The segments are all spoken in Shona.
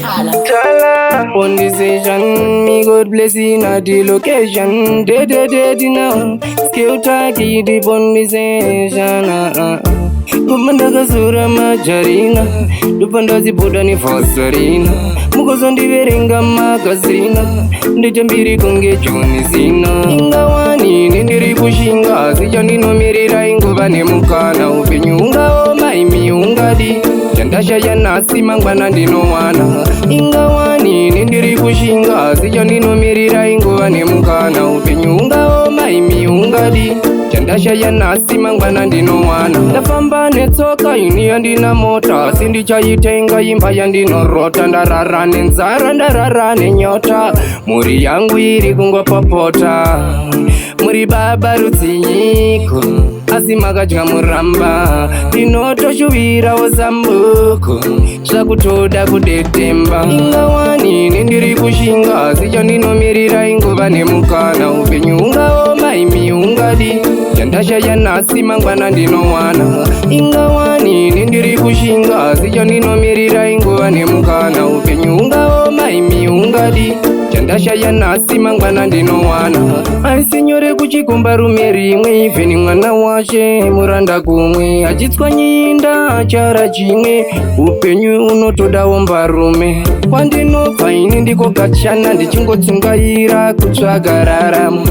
Tala on decision, me God bless in a the location. Dead now, skill taki deep on decision. Kumandaga sura majarina, dupanda zibuda ni fosarina. Mukozondi verenga magazina, ndechambiri kunge choni zina. Ingawani nindiri kushinga, zijani no mirira inguva nemukana. Upenyu ungao maimi ungadi, chandasha ya nasi mangwana ndino wana. Ingawani nindiri kushinga, zijani no mirira inguva nemukana. Upenyu ungao maimi ungadi, chandasha ya nasi mangwana ndino wana. Ndafamba netsoka ini yandina mota, sindichaitenga imba yandinorota. Ndarara nenzara ndarara nenyota, muri yangu iri kungopopota. Muri baba rudzinyiko, asi makadya muramba. Ndinotoshuvira wozambuko, zvakutoda kudetemba. Ingawani nindiri kushinga, zicho ndinomirira inguva nemukana. Upenyu ungao maimi ungadi, chandasha ya nasi mangwana ndinowana. Ingawani nindiri kushinga, zicho ndinomirira inguva nemukana. Upenyu ungao maimi ungadi, chandasha ya nasi mangwana ndinowana. Aisinyore kuchikomba rume rimwe, ifeni mwana washe muranda kumwe. Achitswanyinda achara chimwe, upenyu unotodawo mbarume. Kwandinobva ini ndiko kachana, ndichingotsungaira kutsvaga raramo.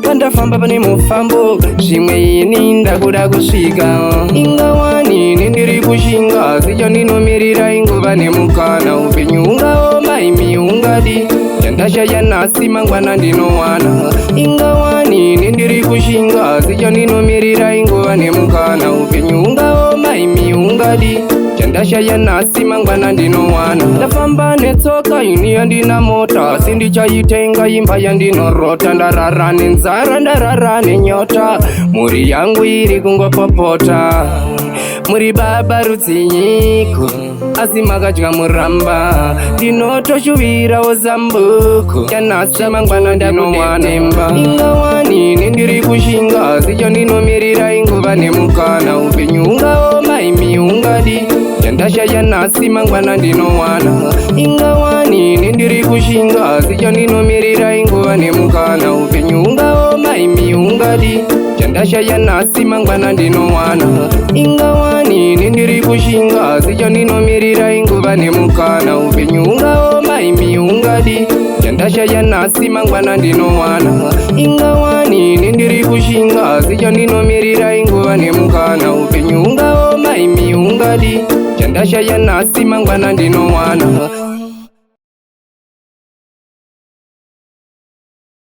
Pandafamba pane mufambo, zvimwe ini ndakuda kusvika. Ingawani nindiri kushinga, zicho ndinomirira inguva nemukana. Upenyu ungao maimi ungadi, chandasha ya nasi mangwana ndinowana. Ingawani nindiri kushinga, zicho ndinomirira inguva nemukana. Upenyu ungao maimi ungadi, chandasha ya nasi mangwana ndinowana. Ndafamba netsoka ini yandina mota, sindichaitenga imba yandinorota. Ndarara nenzara ndarara nenyota, muri yangu iri kungopopota. Muri baba rudzinyiko, asi makadya muramba. Ndinotoshuvira wozambuko, yanasi mangwana ndinowanemba. Ingawani nindiri kushinga, zicho ndinomirira inguva nemukana. Upenyu ungao maimi ungadi, chandasha ya nasi mangwana ndinowana. Ingawani nindiri kushinga, zicho ndinomirira inguva nemukana. Upenyu ungao maimi ungadi, chandasha ya nasi mangwana ndinowana. Ingawani nindiri kushinga, zicho ndinomirira inguva nemukana. Upenyu ungao maimi ungadi, chandasha ya nasi mangwana ndinowana. Ingawani nindiri kushinga, zicho ndinomirira inguva nemukana. Upenyu ungao maimi ungadi, chandasha ya nasi mangwana ndinowana.